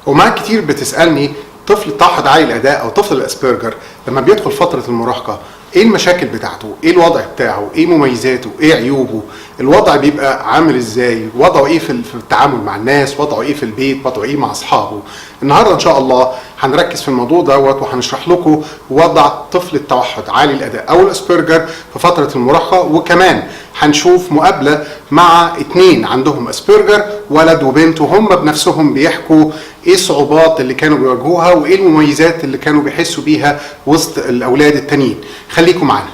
ومعاك كتير بتسألني طفل التوحد عالي الأداء أو طفل الأسبرجر لما بيدخل فترة المراهقة ايه المشاكل بتاعته، ايه الوضع بتاعه، ايه مميزاته، ايه عيوبه، الوضع بيبقى عامل ازاي، وضعه ايه في التعامل مع الناس، وضعه ايه في البيت، وضعه ايه مع اصحابه. النهارده ان شاء الله هنركز في الموضوع دوت وهنشرح لكم وضع طفل التوحد عالي الاداء او الاسبرجر في فتره المراهقه، وكمان هنشوف مقابله مع 2 عندهم اسبرجر، ولد وبنت، وهم بنفسهم بيحكوا ايه الصعوبات اللي كانوا بيواجهوها وايه المميزات اللي كانوا بيحسوا بيها وسط الاولاد التانيين. خليكم معانا.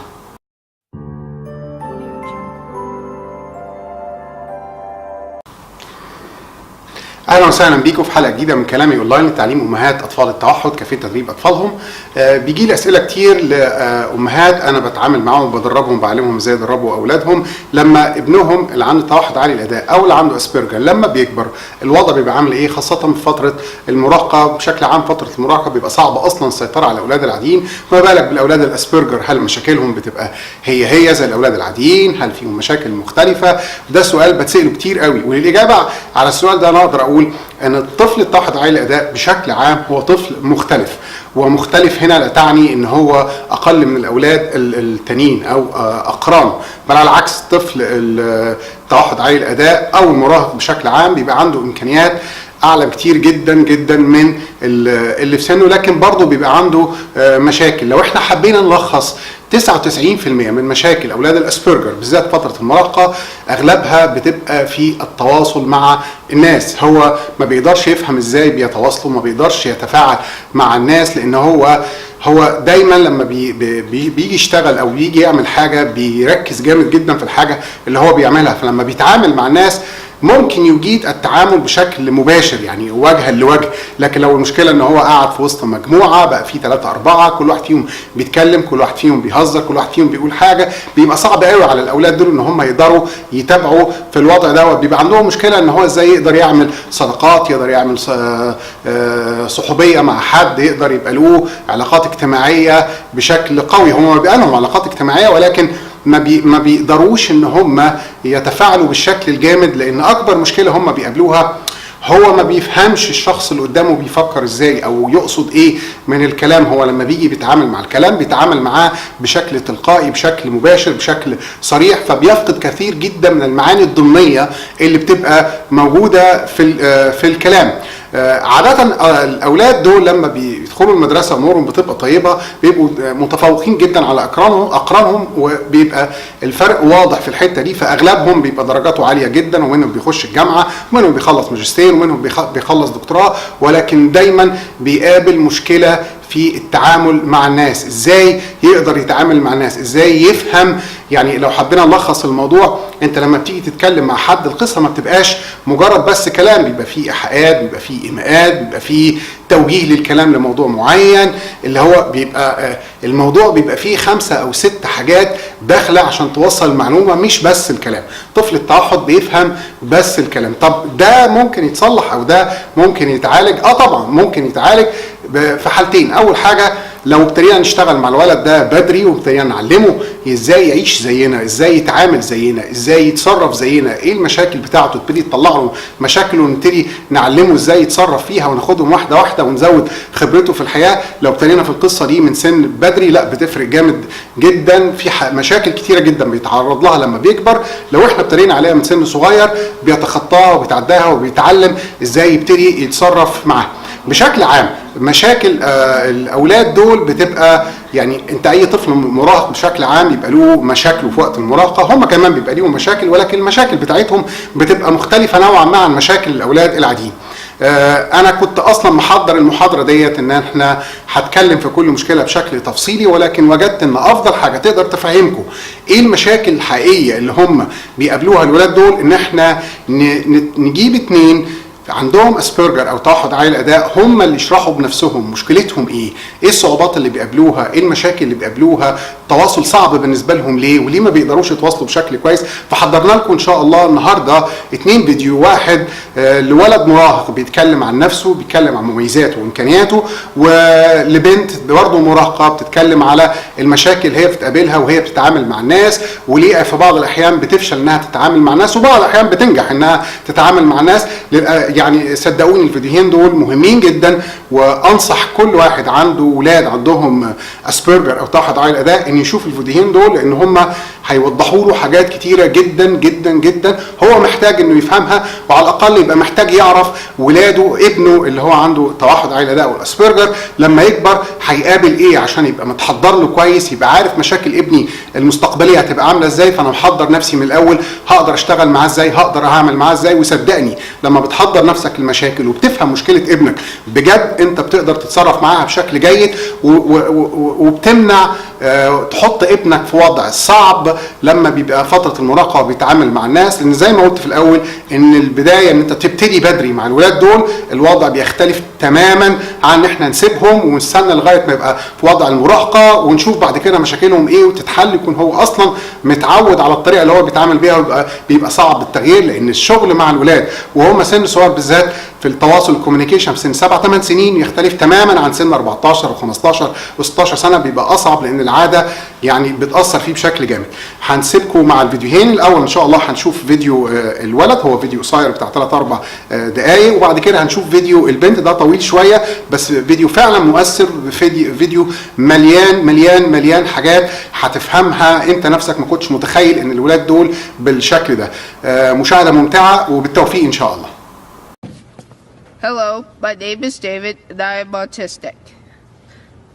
اهلا وسهلا بيكم في حلقه جديده من كلامي اونلاين لتعليم امهات اطفال التوحد كيفيه تدريب اطفالهم. بيجي لي اسئله كتير لامهات انا بتعامل معاهم وبدربهم بعلمهم ازاي يدربوا اولادهم لما ابنهم اللي عنده توحد عالي الاداء او اللي عنده اسبرجر لما بيكبر الوضع بيبقى عامل ايه، خاصه في فتره المراهقه. بشكل عام فتره المراهقه بيبقى صعب اصلا السيطره على الاولاد العاديين، ما بالك بالاولاد الاسبرجر؟ هل مشاكلهم بتبقى هي زي الاولاد العاديين؟ هل فيهم مشاكل مختلفه؟ ده سؤال بتساله كتير قوي، وللاجابه على السؤال ده انا اقدر اقول ان الطفل التوحد عالي الاداء بشكل عام هو طفل مختلف، ومختلف هنا لا تعني ان هو اقل من الاولاد التانيين او اقرانه، بل على العكس طفل التوحد عالي الاداء او المراهق بشكل عام بيبقى عنده امكانيات اعلى بكتير جدا جدا من اللي في سنه، لكن برضه بيبقى عنده مشاكل. لو احنا حبينا نلخص 99% من مشاكل اولاد الاسبرجر بالذات فتره المراهقه اغلبها بتبقى في التواصل مع الناس. هو ما بيقدرش يفهم ازاي بيتواصلوا، ما بيقدرش يتفاعل مع الناس، لان هو دايما لما بيجي يشتغل او بيجي يعمل حاجه بيركز جامد جدا في الحاجه اللي هو بيعملها، فلما بيتعامل مع الناس ممكن يجيد التعامل بشكل مباشر يعني وجها لوجه، لكن لو المشكله ان هو قاعد في وسط مجموعه بقى في 3 4 كل واحد فيهم بيتكلم، كل واحد فيهم بيهزر، كل واحد فيهم بيقول حاجه، بيبقى صعب قوي على الاولاد دول ان هم يقدروا يتابعوا في الوضع دوت. بيبقى عندهم مشكله ان هو ازاي يقدر يعمل صداقات، يقدر يعمل صحوبيه مع حد، يقدر يبقى له علاقات اجتماعيه بشكل قوي. هم بيبقى لهم علاقات اجتماعيه ولكن ما بيقدروش ان هم يتفاعلوا بالشكل الجامد، لان اكبر مشكله هم بيقابلوها هو ما بيفهمش الشخص اللي قدامه بيفكر ازاي او يقصد ايه من الكلام. هو لما بيجي بيتعامل مع الكلام بيتعامل معاه بشكل تلقائي، بشكل مباشر، بشكل صريح، فبيفقد كثير جدا من المعاني الضمنيه اللي بتبقى موجوده في الكلام. عادة الأولاد دول لما بيدخلوا المدرسة أمورهم بتبقى طيبة، بيبقوا متفوقين جدا على أقرانهم، وبيبقى الفرق واضح في الحتة دي، فأغلبهم بيبقى درجاته عالية جدا، ومنهم بيخش الجامعة، ومنهم بيخلص ماجستير، ومنهم بيخلص دكتوراه، ولكن دايما بيقابل مشكلة في التعامل مع الناس. ازاي يقدر يتعامل مع الناس، ازاي يفهم. يعني لو حبينا نلخص الموضوع، انت لما بتيجي تتكلم مع حد القصه ما بتبقاش مجرد بس كلام، بيبقى فيه ايحاءات، بيبقى فيه ايماءات، بيبقى فيه توجيه للكلام لموضوع معين، اللي هو بيبقى الموضوع بيبقى فيه 5 أو 6 حاجات داخله عشان توصل المعلومه، مش بس الكلام. طفل التوحد بيفهم بس الكلام. طب ده ممكن يتصلح او ده ممكن يتعالج؟ طبعا ممكن يتعالج في حالتين. اول حاجه لو ابتدينا نشتغل مع الولد ده بدري وابتدينا نعلمه ازاي يعيش زينا، ازاي يتعامل زينا، ازاي يتصرف زينا، ايه المشاكل بتاعته، نبتدي نطلع له مشاكله ونبتدي نعلمه ازاي يتصرف فيها، وناخدهم واحده واحده ونزود خبرته في الحياه. لو ابتدينا في القصه دي من سن بدري لا بتفرق جامد جدا في مشاكل كتيره جدا بيتعرض لها لما بيكبر. لو احنا ابتدينا عليها من سن صغير بيتخطاها وبيتعداها وبيتعلم ازاي يبتدي يتصرف معاها. بشكل عام مشاكل الاولاد دول بتبقى يعني انت اي طفل مراهق بشكل عام يبقى له مشاكله في وقت المراهقه، هم كمان بيبقى ليهم مشاكل، ولكن المشاكل بتاعتهم بتبقى مختلفه نوعا ما عن مشاكل الاولاد العاديين. انا كنت اصلا محضر المحاضره ديت ان احنا هتكلم في كل مشكله بشكل تفصيلي، ولكن وجدت ان افضل حاجه تقدر تفهمكم ايه المشاكل الحقيقيه اللي هم بيقابلوها الولاد دول ان احنا نجيب 2 عندهم اسبرجر او توحد عالي الاداء هم اللي يشرحوا بنفسهم مشكلتهم ايه الصعوبات اللي بيقابلوها، ايه المشاكل اللي بيقابلوها، التواصل صعب بالنسبه لهم ليه، وليه ما بيقدروش يتواصلوا بشكل كويس. فحضرنا لكم ان شاء الله النهارده 2 فيديو، واحد لولد مراهق بيتكلم عن نفسه، بيتكلم عن مميزاته وامكانياته، ولبنت برضه مراهقه بتتكلم على المشاكل هي بتقابلها وهي بتتعامل مع الناس، وليه في بعض الاحيان بتفشل انها تتعامل مع الناس، وبعض الاحيان بتنجح انها تتعامل مع الناس. يعني صدقوني الفيديوهين دول مهمين جدا، وانصح كل واحد عنده اولاد عندهم اسبرجر او توحد عالي الاداء ان يشوف الفيديوهين دول، لان هم هيوضحوا له حاجات كتيره جدا جدا جدا هو محتاج انه يفهمها، وعلى الاقل يبقى محتاج يعرف ولاده ابنه اللي هو عنده توحد عالي الاداء والاسبرجر لما يكبر هيقابل ايه، عشان يبقى متحضر له كويس، يبقى عارف مشاكل ابني المستقبليه هتبقى عامله ازاي، فانا محضر نفسي من الاول هقدر اشتغل معاه ازاي، هقدر اعمل معاه ازاي. وصدقني لما بتحضر نفسك للمشاكل وبتفهم مشكله ابنك بجد انت بتقدر تتصرف معاها بشكل جيد، وبتمنع تحط ابنك في وضع صعب لما بيبقى فتره المراهقه وبيتعامل مع الناس، لان زي ما قلت في الاول ان البدايه ان انت تبتدي بدري مع الولاد دول الوضع بيختلف تماما عن ان احنا نسيبهم ونستنى لغايه ما يبقى في وضع المراهقه ونشوف بعد كده مشاكلهم ايه وتتحل، يكون هو اصلا متعود على الطريقه اللي هو بيتعامل بيها، وبيبقى صعب التغيير، لان الشغل مع الولاد وهم سن صغار بالذات في التواصل الكوميونيكيشن في سن 7 8 سنين يختلف تماما عن سن 14 و15 و16 سنه، بيبقى اصعب لان العاده يعني بتاثر فيه بشكل جامد. هنسيبكم مع الفيديوهين الاول ان شاء الله، هنشوف فيديو الولد هو فيديو قصير بتاع 3 4 دقائق، وبعد كده هنشوف فيديو البنت ده طويل شويه بس فيديو فعلا مؤثر، فيديو مليان مليان مليان حاجات هتفهمها انت نفسك ما كنتش متخيل ان الولاد دول بالشكل ده. مشاهده ممتعه وبالتوفيق ان شاء الله. Hello, my name is David and I am autistic.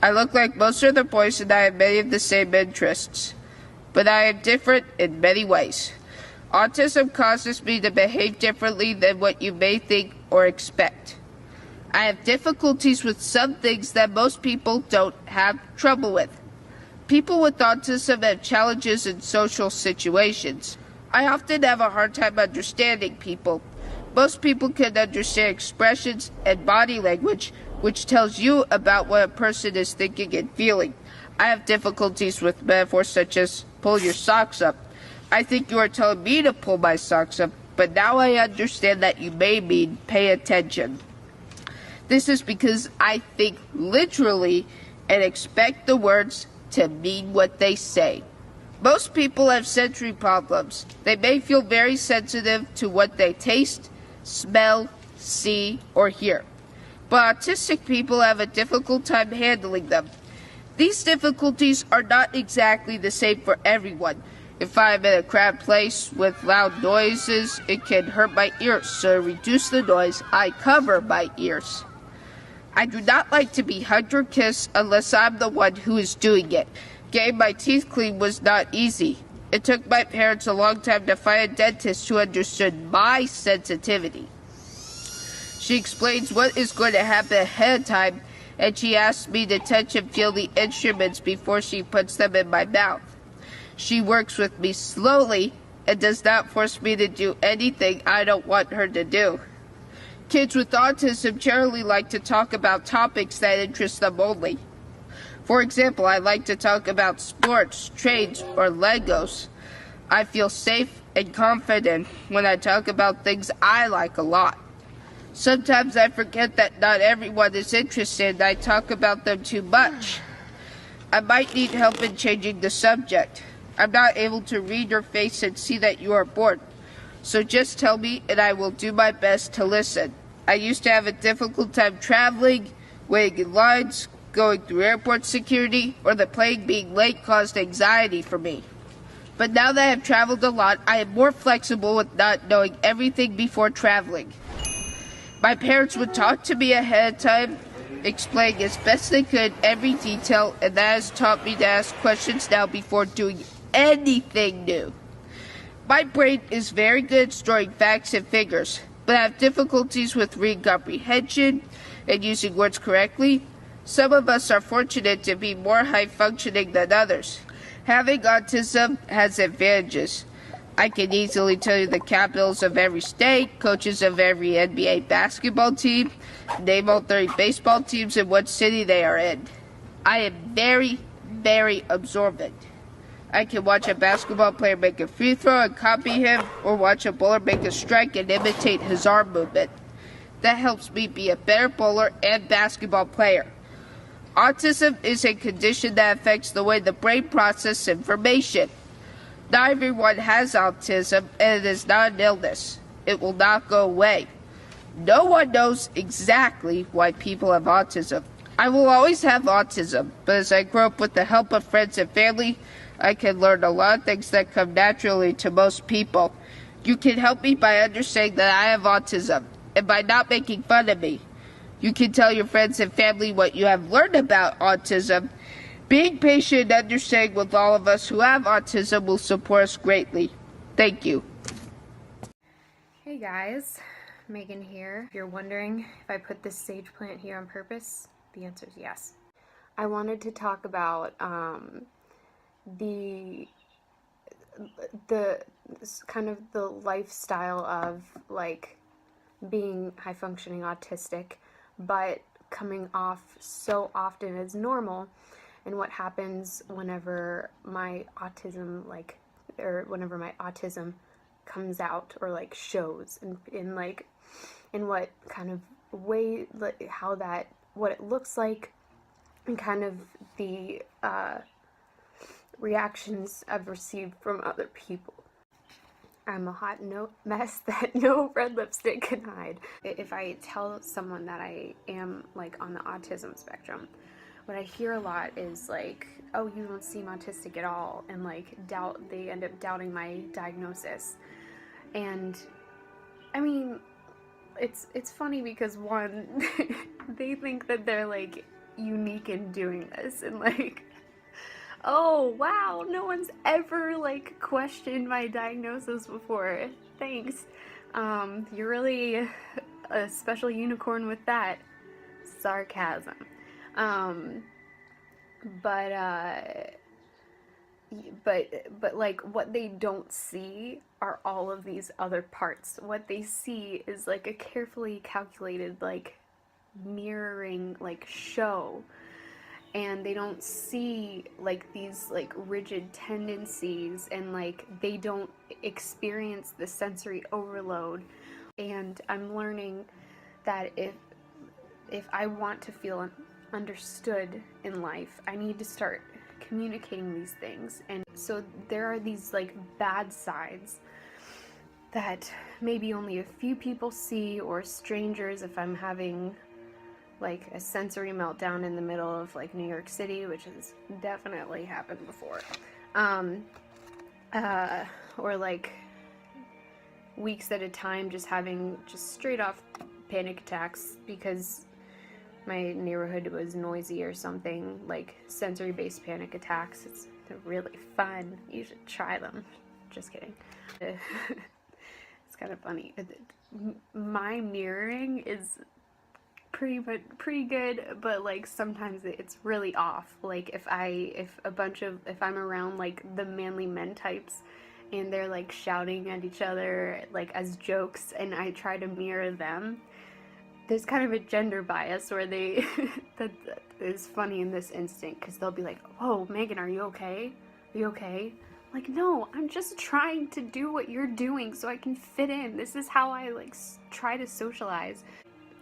I look like most other boys and I have many of the same interests, but I am different in many ways. Autism causes me to behave differently than what you may think or expect. I have difficulties with some things that most people don't have trouble with. People with autism have challenges in social situations. I often have a hard time understanding people. Most people can understand expressions and body language, which tells you about what a person is thinking and feeling. I have difficulties with metaphors such as pull your socks up. I think you are telling me to pull my socks up, but now I understand that you may mean pay attention. This is because I think literally and expect the words to mean what they say. Most people have sensory problems. They may feel very sensitive to what they taste, smell, see, or hear. But autistic people have a difficult time handling them. These difficulties are not exactly the same for everyone. If I'm in a crowded place with loud noises, it can hurt my ears, so to reduce the noise, I cover my ears. I do not like to be hugged or kissed unless I'm the one who is doing it. Getting my teeth cleaned was not easy. It took my parents a long time to find a dentist who understood my sensitivity. She explains what is going to happen ahead of time, and she asks me to touch and feel the instruments before she puts them in my mouth. She works with me slowly and does not force me to do anything I don't want her to do. Kids with autism generally like to talk about topics that interest them only. For example, I like to talk about sports, trades, or Legos. I feel safe and confident when I talk about things I like a lot. Sometimes I forget that not everyone is interested and I talk about them too much. I might need help in changing the subject. I'm not able to read your face and see that you are bored. So just tell me and I will do my best to listen. I used to have a difficult time traveling, waiting in lines, going through airport security, or the plane being late caused anxiety for me. But now that I have traveled a lot, I am more flexible with not knowing everything before traveling. My parents would talk to me ahead of time, explaining as best they could every detail, and that has taught me to ask questions now before doing anything new. My brain is very good at storing facts and figures, but I have difficulties with reading comprehension and using words correctly. Some of us are fortunate to be more high-functioning than others. Having autism has advantages. I can easily tell you the capitals of every state, coaches of every NBA basketball team, name all 30 baseball teams and what city they are in. I am very, very absorbent. I can watch a basketball player make a free throw and copy him, or watch a bowler make a strike and imitate his arm movement. That helps me be a better bowler and basketball player. Autism is a condition that affects the way the brain processes information. Not everyone has autism, and it is not an illness. It will not go away. No one knows exactly why people have autism. I will always have autism, but as I grow up with the help of friends and family, I can learn a lot of things that come naturally to most people. You can help me by understanding that I have autism and by not making fun of me. You can tell your friends and family what you have learned about autism. Being patient and understanding with all of us who have autism will support us greatly. Thank you. Hey guys, Megan here. If you're wondering if I put this sage plant here on purpose, the answer is yes. I wanted to talk about the kind of the lifestyle of like being high functioning autistic, but coming off so often as normal, and what happens whenever my autism whenever my autism comes out or like shows in what kind of way, how that, what it looks like, and kind of the reactions I've received from other people. I'm a hot mess that no red lipstick can hide. If I tell someone that I am like on the autism spectrum, what I hear a lot is like, oh, you don't seem autistic at all, and like they end up doubting my diagnosis. And I mean, it's funny because one, they think that they're like unique in doing this, and like, oh wow, no one's ever like questioned my diagnosis before. Thanks. You're really a special unicorn with that. Sarcasm. But like what they don't see are all of these other parts. What they see is like a carefully calculated like mirroring like show, and they don't see like these like rigid tendencies, and like they don't experience the sensory overload. And I'm learning that if I want to feel understood in life, I need to start communicating these things. And so there are these like bad sides that maybe only a few people see, or strangers, if I'm having like a sensory meltdown in the middle of like New York City, which has definitely happened before, or like weeks at a time just having just straight off panic attacks because my neighborhood was noisy or something, like sensory based panic attacks. They're really fun. You should try them. Just kidding. It's kind of funny. My mirroring is pretty good, but like sometimes it's really off. Like if I'm around like the manly men types and they're like shouting at each other like as jokes, and I try to mirror them, there's kind of a gender bias where they that is funny in this instant, because they'll be like, whoa, Megan, are you okay? Are you okay? Like, no, I'm just trying to do what you're doing so I can fit in. This is how I like try to socialize.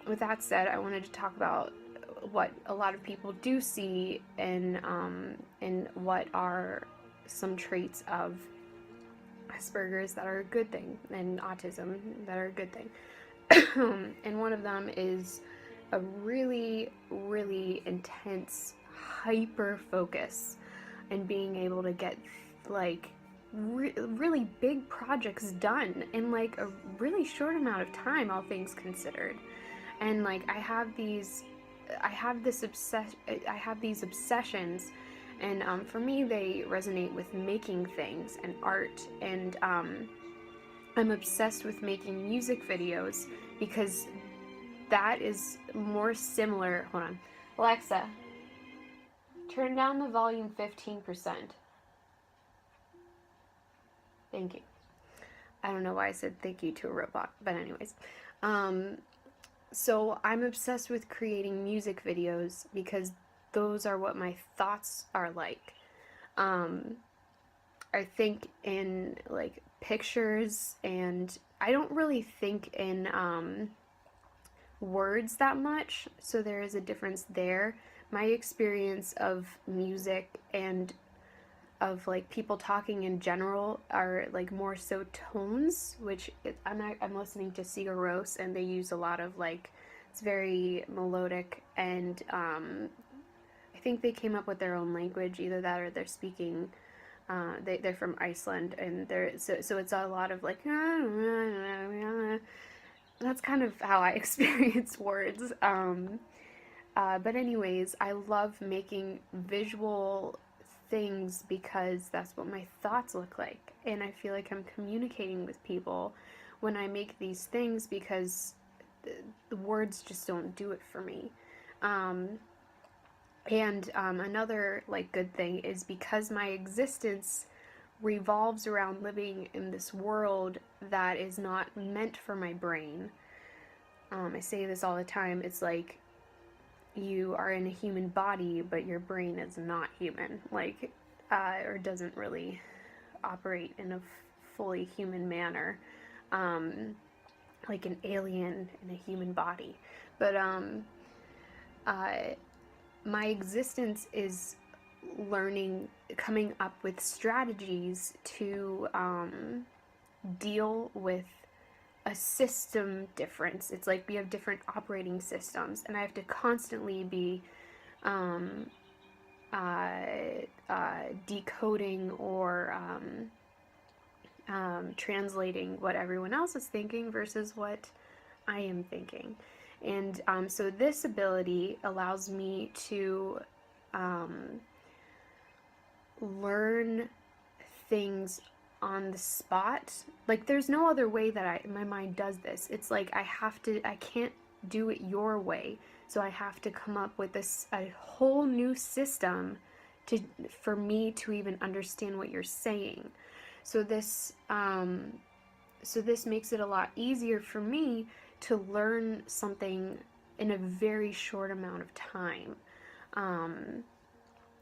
With that said, I wanted to talk about what a lot of people do see and what are some traits of Asperger's that are a good thing, and autism that are a good thing. And one of them is a really, really intense hyper focus and being able to get like really big projects done in like a really short amount of time, all things considered. And like I have these obsessions, and for me they resonate with making things and art, and I'm obsessed with making music videos because that is more similar. Hold on. Alexa, turn down the volume 15%. Thank you. I don't know why I said thank you to a robot, but anyways. So I'm obsessed with creating music videos because those are what my thoughts are like. I think in like pictures, and I don't really think in words that much, so there is a difference there. My experience of music and of like people talking in general are like more so tones, which I'm listening to Sigur Rós, and they use a lot of like, it's very melodic, and I think they came up with their own language, either that or they're speaking. They're from Iceland, and so it's a lot of like. That's kind of how I experience words. But anyways, I love making visual things because that's what my thoughts look like, and I feel like I'm communicating with people when I make these things, because the words just don't do it for me. Another like good thing is because my existence revolves around living in this world that is not meant for my brain. I say this all the time. It's like you are in a human body, but your brain is not human, like, or doesn't really operate in a fully human manner, like an alien in a human body. But my existence is learning, coming up with strategies to deal with a system difference. It's like we have different operating systems, and I have to constantly be decoding or translating what everyone else is thinking versus what I am thinking. And so this ability allows me to learn things on the spot. Like, there's no other way that my mind does this. It's like I can't do it your way. So I have to come up with a whole new system for me to even understand what you're saying. So this makes it a lot easier for me to learn something in a very short amount of time.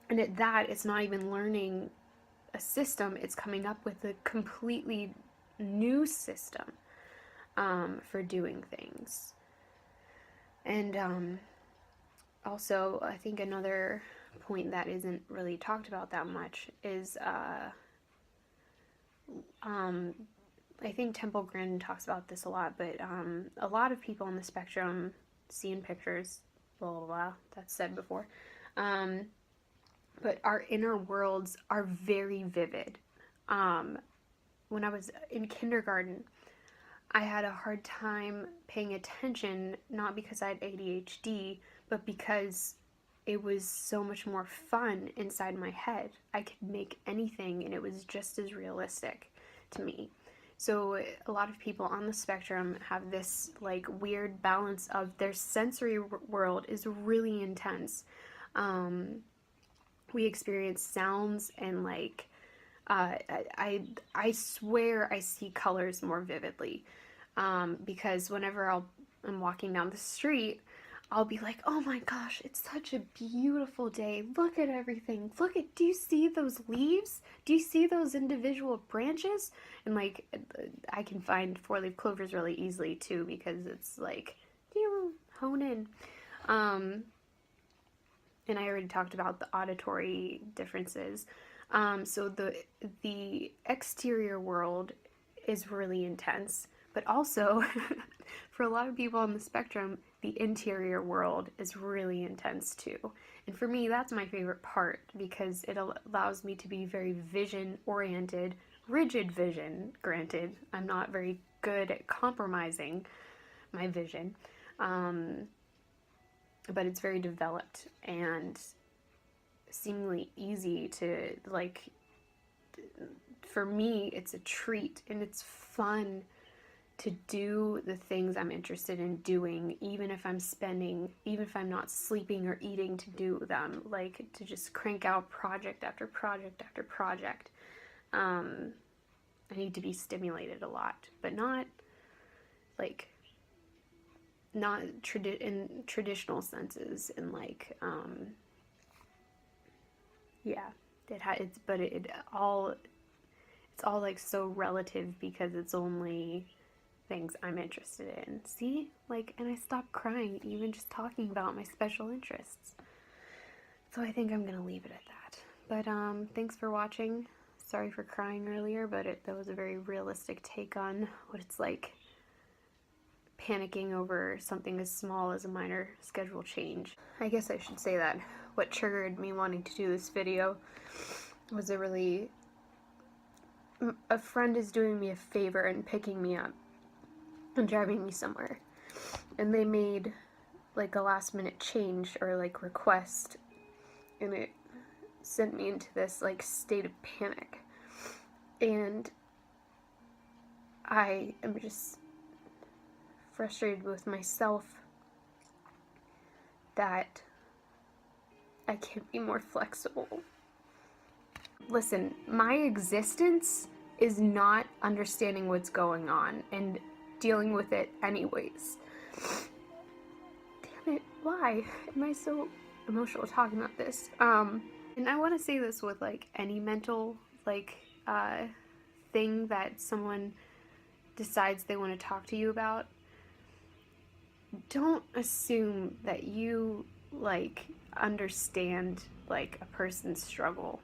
And at that, it's not even learning a system, it's coming up with a completely new system for doing things. And also, I think another point that isn't really talked about that much is I think Temple Grandin talks about this a lot, but a lot of people on the spectrum see in pictures, blah, blah, blah, that's said before, but our inner worlds are very vivid. When I was in kindergarten, I had a hard time paying attention, not because I had ADHD, but because it was so much more fun inside my head. I could make anything, and it was just as realistic to me. So a lot of people on the spectrum have this like weird balance of their sensory world is really intense. We experience sounds and like I swear I see colors more vividly, because whenever I'm walking down the street, I'll be like, oh my gosh, it's such a beautiful day. Look at everything. Do you see those leaves? Do you see those individual branches? And like, I can find 4-leaf clovers really easily too, because it's like, you hone in. And I already talked about the auditory differences. So the exterior world is really intense, but also for a lot of people on the spectrum, the interior world is really intense too. And for me, that's my favorite part, because it allows me to be very vision oriented, rigid vision. Granted, I'm not very good at compromising my vision, but it's very developed and seemingly easy to, like, for me, it's a treat and it's fun to do the things I'm interested in doing, even if I'm not sleeping or eating to do them, like to just crank out project after project after project. I need to be stimulated a lot, but not like, not in traditional senses, and like, yeah, it's all like so relative, because it's only things I'm interested in. See? Like, and I stopped crying even just talking about my special interests. So I think I'm gonna leave it at that. But thanks for watching. Sorry for crying earlier, but that was a very realistic take on what it's like panicking over something as small as a minor schedule change. I guess I should say that what triggered me wanting to do this video was a friend is doing me a favor and picking me up and driving me somewhere. And they made like a last minute change or like request, and it sent me into this like state of panic. And I am just frustrated with myself that I can't be more flexible. Listen, my existence is not understanding what's going on and dealing with it anyways. Damn it, why am I so emotional talking about this? And I want to say this with like any mental thing that someone decides they want to talk to you about. Don't assume that you like understand like a person's struggle.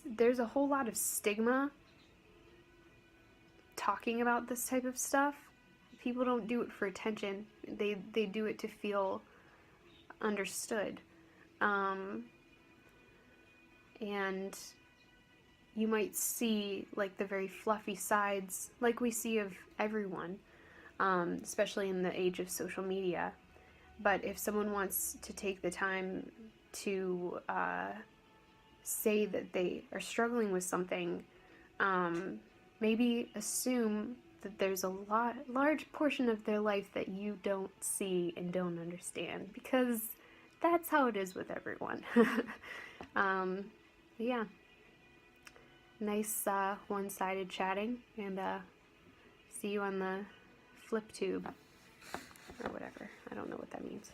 There's a whole lot of stigma talking about this type of stuff. People don't do it for attention. They do it to feel understood. And you might see like the very fluffy sides like we see of everyone, especially in the age of social media. But if someone wants to take the time to say that they are struggling with something, maybe assume that there's a large portion of their life that you don't see and don't understand, because that's how it is with everyone. Yeah, nice one-sided chatting, and see you on the flip tube or whatever. I don't know what that means.